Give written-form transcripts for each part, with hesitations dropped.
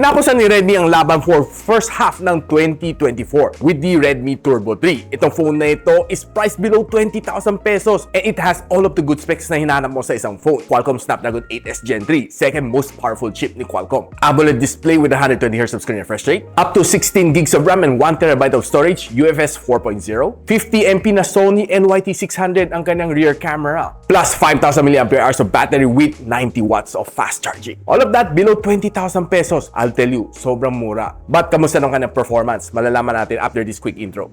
Nakusan ni Redmi ang laban for first half ng 2024 with the Redmi Turbo 3. Itong phone na ito is priced below 20,000 pesos and it has all of the good specs na hinanap mo sa isang phone. Qualcomm Snapdragon 8s Gen 3, second most powerful chip ni Qualcomm. AMOLED display with 120Hz of screen refresh rate, up to 16 gigs of RAM and 1TB of storage, UFS 4.0, 50MP na Sony NYT600 ang kanyang rear camera, plus 5,000 mAh of battery with 90 watts of fast charging. All of that below 20,000 pesos. I'll tell you, sobrang mura. But kamusta naman ang performance? Malalaman natin after this quick intro.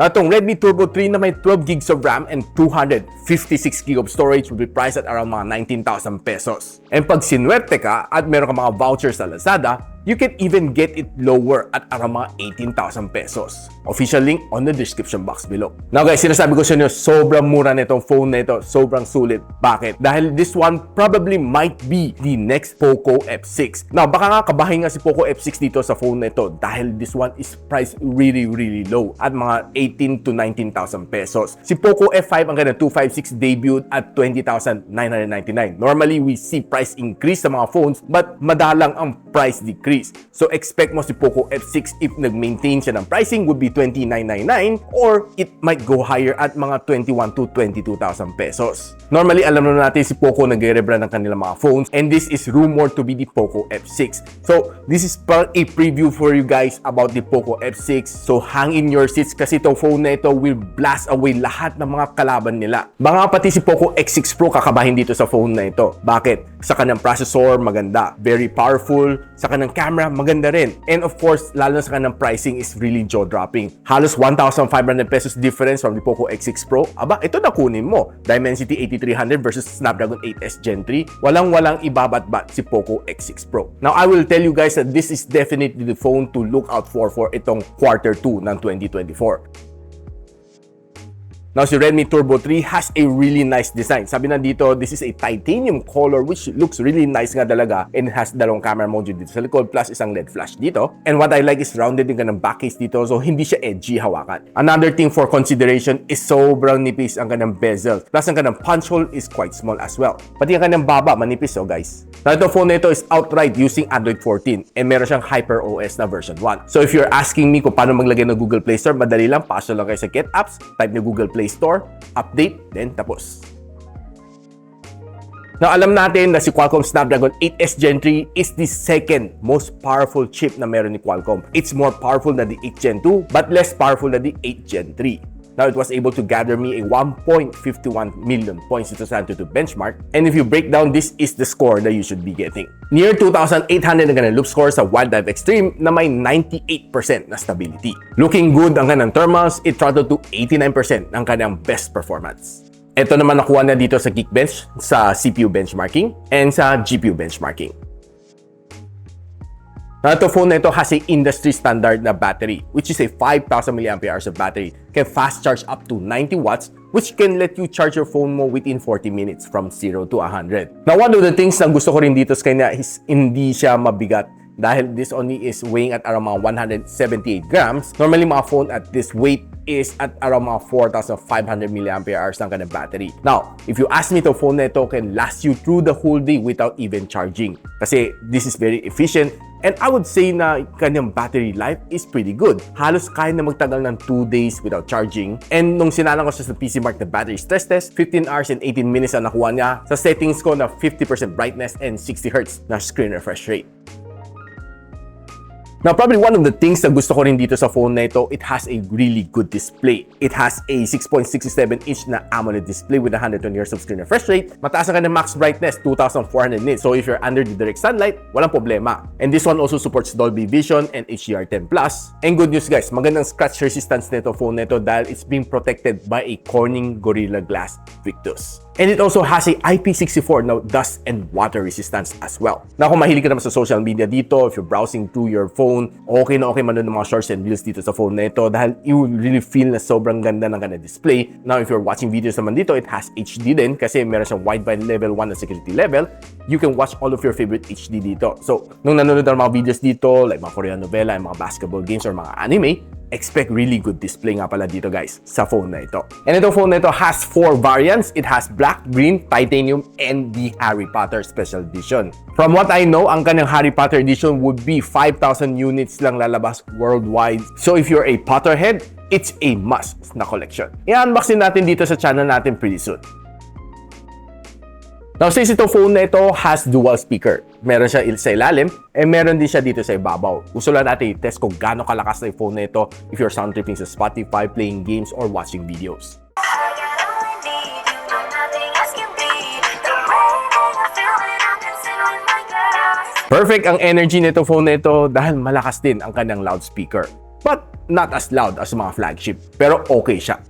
Now, itong Redmi Turbo 3 na may 12 gigs of RAM and 256 GB of storage will be priced at around mga 19,000 pesos. And pag sinuwerte ka at meron ka mga vouchers sa Lazada, you can even get it lower at around mga 18,000 pesos. Official link on the description box below. Now guys, sinasabi ko sa inyo, sobrang mura na itong phone na ito. Sobrang sulit. Bakit? Dahil this one probably might be the next Poco F6. Now, baka nga kabahin nga si Poco F6 dito sa phone na ito dahil this one is priced really low at mga 18 to 19,000 pesos. Si Poco F5 ang kanyang 256 debut at 20,999. Normally, we see price increase sa mga phones but madalang ang price decrease. So expect mo si Poco F6 if nag-maintain siya ng pricing would be 29,999 or it might go higher at mga 21 to 22,000 pesos. Normally, alam na natin si Poco nagre-rebrand ng kanilang mga phones and this is rumored to be the Poco F6. So this is a preview for you guys about the Poco F6. So hang in your seats kasi itong phone na ito will blast away lahat ng mga kalaban nila. Baka pati si Poco X6 Pro kakabahin dito sa phone na ito. Bakit? Sa kanyang processor, maganda. Very powerful. Sa kanyang camera, maganda rin. And of course, lalo na sa kanyang pricing is really jaw-dropping. Halos 1,500 pesos difference from the Poco X6 Pro. Aba, ito na kunin mo. Dimensity 8300 versus Snapdragon 8s Gen 3. Walang ibabatbat si Poco X6 Pro. Now, I will tell you guys that this is definitely the phone to look out for itong quarter 2 ng 2024. Now, si Redmi Turbo 3 has a really nice design. Sabi na dito, this is a titanium color which looks really nice nga talaga and has dalawang camera module dito sa likod plus isang LED flash dito. And what I like is rounded yung kanang back case dito so hindi siya edgy hawakan. Another thing for consideration is sobrang nipis ang kanang bezel. Plus ang kanang punch hole is quite small as well. Pati ang kanang baba, manipis guys. Now, itong phone na ito is outright using Android 14 and meron siyang Hyper OS na version 1. So if you're asking me kung paano maglagay ng Google Play Store, madali lang. Pasok lang kayo sa Get Apps, type ni Google Play Store, update, then tapos. Now, alam natin na si Qualcomm Snapdragon 8s Gen 3 is the second most powerful chip na meron ni Qualcomm. It's more powerful than the 8 Gen 2 but less powerful than the 8 Gen 3. Now, it was able to gather me a 1.51 million points ito sa Antutu benchmark. And if you break down, this is the score that you should be getting. Near 2,800 ang kanang loop score sa Wild Dive Extreme na may 98% na stability. Looking good ang kanang thermals, it throttled to 89% ang kanang best performance. Ito naman nakuha na dito sa Geekbench, sa CPU benchmarking, and sa GPU benchmarking. Now, ito phone na ito has a industry standard na battery, which is a 5,000 mAh of battery. Can fast charge up to 90 watts, which can let you charge your phone mo within 40 minutes from 0 to 100. Now, one of the things na gusto ko rin dito sa kanya is hindi siya mabigat. Dahil this only is weighing at around mga 178 grams. Normally, mga phone at this weight is at around mga 4,500 mAh ng kanyang battery. Now, if you ask me, the phone na ito can last you through the whole day without even charging. Kasi this is very efficient. And I would say na kanyang battery life is pretty good. Halos kaya na magtagal ng 2 days without charging. And nung sinalang ko siya sa PC Mark na battery stress test, 15 hours and 18 minutes ang nakuha niya sa settings ko na 50% brightness and 60 Hz na screen refresh rate. Now, probably one of the things na gusto ko rin dito sa phone na ito, it has a really good display. It has a 6.67-inch na AMOLED display with 120Hz of screen refresh rate. Mataas ang kanyang max brightness, 2,400 nits. So if you're under the direct sunlight, walang problema. And this one also supports Dolby Vision and HDR10+. And good news guys, magandang scratch resistance nito phone na ito dahil it's being protected by a Corning Gorilla Glass Victus. And it also has a IP64 now dust and water resistance as well. Now kung mahilig ka naman sa social media dito, if you're browsing through your phone, okay na okay manood ng mga shorts and reels dito sa phone na ito dahil you will really feel na sobrang ganda ng kanyang display. Now if you're watching videos naman dito, it has HD din kasi meron siyang wide by level 1 na security level. You can watch all of your favorite HD dito. So nung nanonood ng mga videos dito, like mga Korean novela, mga basketball games or mga anime, expect really good display nga pala dito guys sa phone na ito. And itong phone na ito has 4 variants. It has black, green, titanium, and the Harry Potter Special Edition. From what I know, ang kanyang Harry Potter Edition would be 5,000 units lang lalabas worldwide. So if you're a Potterhead, it's a must na collection. I-unboxin natin dito sa channel natin pretty soon. Now, since itong phone na ito has dual speaker, meron siya sa ilalim, and meron din siya dito sa ibabaw. Gusto lang natin i-test kung gaano kalakas na yung phone na ito if you're sound tripping sa Spotify, playing games, or watching videos. Perfect ang energy nito phone na ito dahil malakas din ang kanyang loudspeaker. But not as loud as mga flagship, pero okay siya.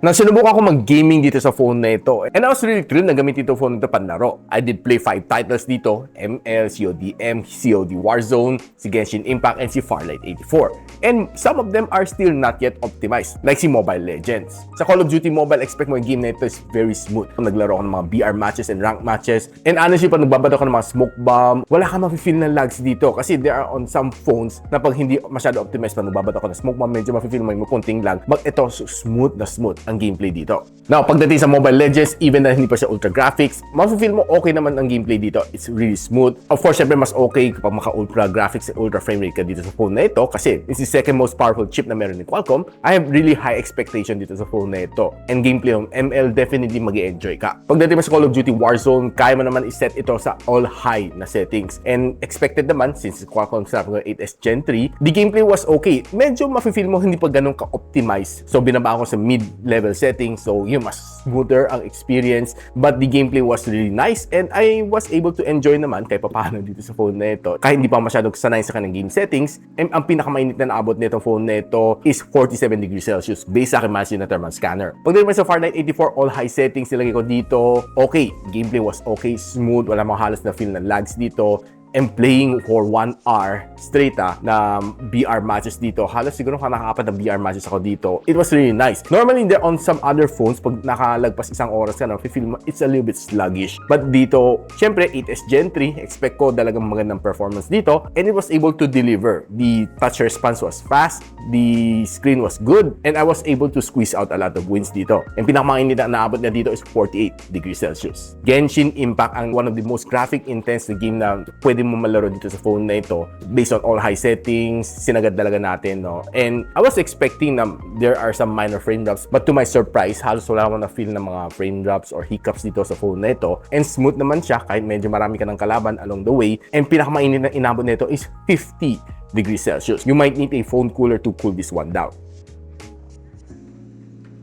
Nang sinubukan ko mag-gaming dito sa phone na ito, and I was really thrilled na gamitin itong phone na ito panlaro. I did play 5 titles dito, ML, CODM, COD Warzone, si Genshin Impact, and si Farlight 84. And some of them are still not yet optimized, like si Mobile Legends. Sa Call of Duty Mobile, expect mo yung game na ito is very smooth. Naglaro ko ng mga BR matches and rank matches, and honestly, pag nagbabato ka ng mga smoke bomb, wala ka mafe-feel na lags dito kasi there are on some phones na pag hindi masyado optimized, pag nagbabato ka ng smoke bomb, medyo mafe-feel mo yung konting lag. But ito, smooth na smooth ang gameplay dito. Now, pagdating sa Mobile Legends, even na hindi pa siya ultra graphics, mafe-feel mo okay naman ang gameplay dito. It's really smooth. Of course, syempre mas okay kapag maka-ultra graphics and ultra frame rate ka dito sa phone na ito kasi it's the second most powerful chip na meron ni Qualcomm. I have really high expectation dito sa phone na ito. And gameplay ng ML, definitely mag-e-enjoy ka. Pagdating mo sa Call of Duty Warzone, kaya mo naman i-set ito sa all high na settings. And expected naman, since Qualcomm Snapdragon 8s Gen 3, the gameplay was okay. Medyo mafe-feel mo hindi pa ganun ka-optimize. So, binaba ko sa mid-level settings. So, yun, mas smoother ang experience. But the gameplay was really nice. And I was able to enjoy naman kahit paano dito sa phone na ito. Kahit hindi pa masyadong sanay sa kanyang game settings. And ang pinakamainit na naabot nitong phone na ito is 47 degrees Celsius based sa aking machine na thermal scanner. Pagdating mo sa Farlight 84, all high settings nilagay ko dito. Okay, gameplay was okay, smooth. Wala mga halos na feel na lags dito. And playing for 1 hour straight na BR matches dito. Halos siguro nakakapat na BR matches ako dito. It was really nice. Normally, there on some other phones, pag nakalagpas isang oras ka na, feel mo, it's a little bit sluggish. But dito, syempre, 8s Gen 3, expect ko talagang magandang performance dito. And it was able to deliver. The touch response was fast. The screen was good. And I was able to squeeze out a lot of wins dito. And pinakamainit na naabot na dito is 48 degrees Celsius. Genshin Impact ang one of the most graphic intense na game na pwede mo malaro dito sa phone na ito based on all high settings, sinagad talaga natin, no? And I was expecting na there are some minor frame drops, but to my surprise, halos wala akong na-feel ng mga frame drops or hiccups dito sa phone na ito. And smooth naman siya kahit medyo marami ka ng kalaban along the way. And pinakamainit na inabot nito is 50 degrees Celsius. You might need a phone cooler to cool this one down.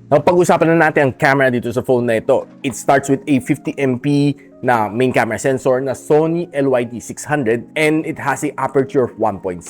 Now, pag-usapan na natin ang camera dito sa phone na ito. It starts with a 50MP na main camera sensor na Sony LYT600 and it has a aperture of 1.6.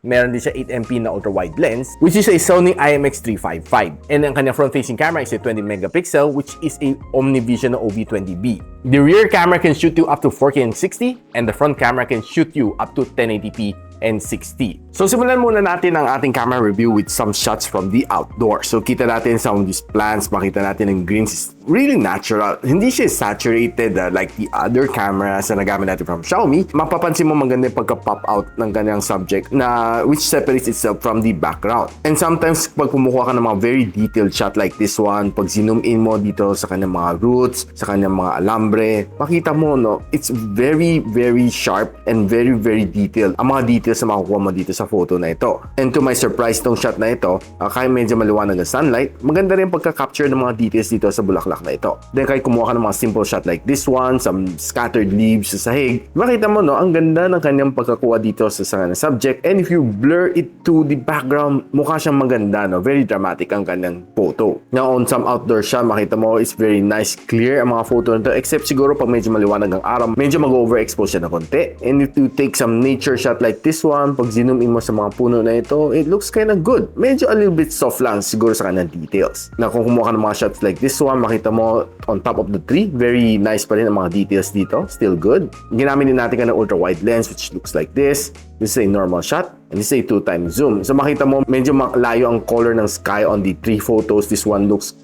Meron din siya 8MP na ultra-wide lens, which is a Sony IMX355. And ang kanyang front-facing camera is a 20 megapixel, which is a OmniVision na OV20B. The rear camera can shoot you up to 4K and 60, and the front camera can shoot you up to 1080p and 60. So simulan muna natin ang ating camera review with some shots from the outdoor. So kita natin some of these plants, makita natin ang greens is really natural. Hindi siya saturated like the other cameras na nagamit natin from Xiaomi. Mapapansin mo maganda yung pagka-pop out ng kanyang subject na which separates itself from the background. And sometimes pag kumukuha ka ng mga very detailed shot like this one, pag zoom in mo dito sa kanyang mga roots, sa kanyang mga alambre, makita mo, no, it's very, very sharp and very, very detailed. Ang mga details na makukuha mo dito sa photo na ito. And to my surprise, tong shot na ito, kahit medyo maliwanag ang sunlight, maganda rin pagka-capture ng mga details dito sa bulaklak na ito. Then kahit kumuha ka ng mga simple shot like this one, some scattered leaves sa sahig, makita mo no, ang ganda ng kanyang pagkakuha dito sa subject. And if you blur it to the background, mukha siyang maganda, no? Very dramatic ang kanyang photo. Now on some outdoor shot, makita mo it's very nice, clear ang mga photo nito, except siguro pag medyo maliwanag ang araw, medyo mag-overexpose siya na konti. And if you take some nature shot like this one, pag zoom in mo sa mga puno na ito, it looks kind of good. Medyo a little bit soft lang siguro sa kanyang details. Na kung kumuha ka ng mga shots like this one, makita mo on top of the tree, very nice pa rin ang mga details dito, still good. Ginamit din natin ka ng ultra wide lens which looks like this. This is a normal shot and this is a 2x zoom. So makita mo medyo malayo ang color ng sky on the three photos. This one looks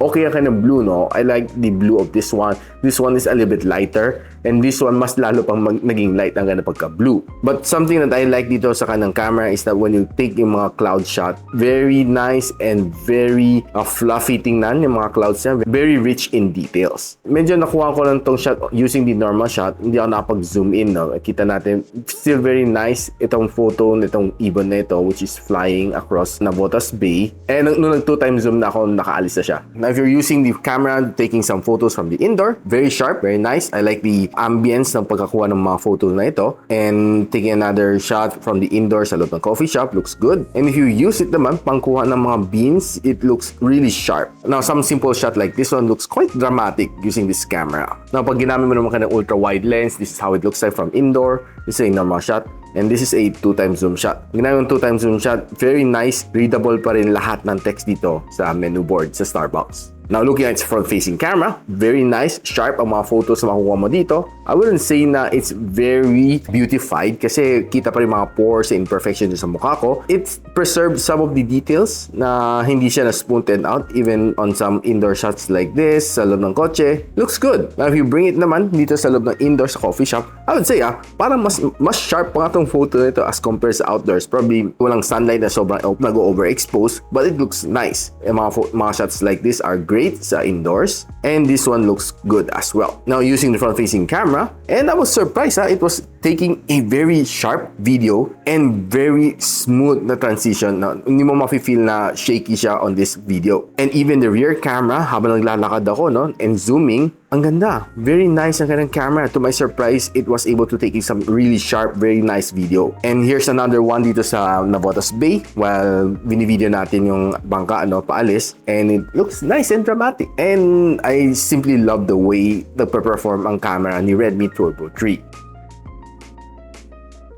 okay ang kind of blue, no? I like the blue of this one. This one is a little bit lighter and this one mas lalo pang naging light ang ganda pagka-blue. But something that I like dito sa kanang camera is that when you take yung mga cloud shot, very nice and very fluffy tingnan yung mga clouds niya. Very rich in details. Medyo nakuha ko lang tong shot using the normal shot. Hindi ako nakapag-zoom in, no? Kita natin, still very nice itong photo nitong ibon na ito which is flying across Navotas Bay. And nung nag 2x zoom na ako, nakaalis na siya. Now if you're using the camera, taking some photos from the indoor, very sharp, very nice. I like the ambience ng pagkakuha ng mga photos na ito. And taking another shot from the indoor sa loob ng coffee shop, looks good. And if you use it naman, pangkuha ng mga beans, it looks really sharp. Now some simple shot like this one looks quite dramatic using this camera. Now pag ginamit mo naman ka ng ultra wide lens, this is how it looks like from indoor. This is a normal shot. And this is a 2x zoom shot. Ginamit yung 2x zoom shot, very nice, readable pa rin lahat ng text dito sa menu board sa Starbucks. Now looking at its front-facing camera, very nice, sharp ang mga photos na makukuha mo dito. I wouldn't say na it's very beautified kasi kita pa rin mga pores and imperfections sa mukha ko. It's preserved some of the details na hindi siya na-spooned out even on some indoor shots like this sa loob ng kotse. Looks good. Now if you bring it naman dito sa loob ng indoor sa coffee shop, I would say parang mas sharp pa nga itong photo nito as compared sa outdoors. Probably walang sunlight na sobrang nag-overexpose, but it looks nice. Yung mga shots like this are great sa indoors, and this one looks good as well. Now using the front-facing camera, and I was surprised it was taking a very sharp video and very smooth na transition. Now, hindi mo mafe-feel na shaky siya on this video. And even the rear camera, habang naglalakad ako, no, and zooming, ang ganda. Very nice ang kanyang camera. To my surprise, it was able to take some really sharp, very nice video. And here's another one dito sa Navotas Bay while binivideo natin yung bangka, paalis. And it looks nice and dramatic. And I simply love the way nagpe-perform ang camera ni Redmi Turbo 3.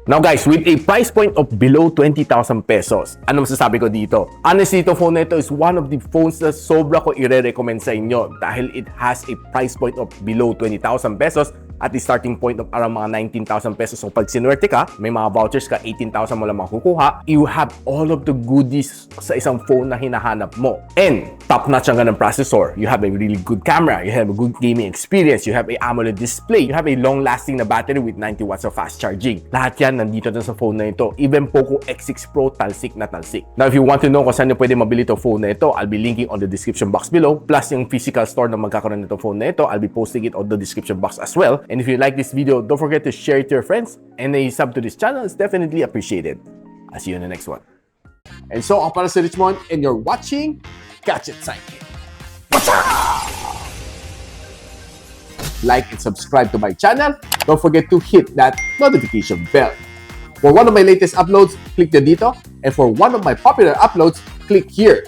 Now guys, with a price point of below 20,000 pesos, ano masasabi ko dito? Honestly, itong phone na ito is one of the phones na sobra ko i-recommend sa inyo dahil it has a price point of below 20,000 pesos at the starting point of around mga 19,000 pesos. So pag sinuwerte ka, may mga vouchers ka, 18,000 mo lang makukuha. You have all of the goodies sa isang phone na hinahanap mo. And top-notch ang ganang processor. You have a really good camera. You have a good gaming experience. You have a AMOLED display. You have a long-lasting na battery with 90 watts of fast charging. Lahat yan nandito na sa phone na ito. Even Poco X6 Pro, talsik na talsik. Now, if you want to know kung saan nyo pwede mabili itong phone na ito, I'll be linking on the description box below. Plus, yung physical store na magkakaroon nitong phone na ito, I'll be posting it on the description box as well. And if you like this video, don't forget to share it to your friends. And a sub to this channel is definitely appreciated. I'll see you in the next one. And so, ako para si Richmond, and you're watching Gadget Sidekick. Like and subscribe to my channel. Don't forget to hit that notification bell. For one of my latest uploads, click the dito. And for one of my popular uploads, click here.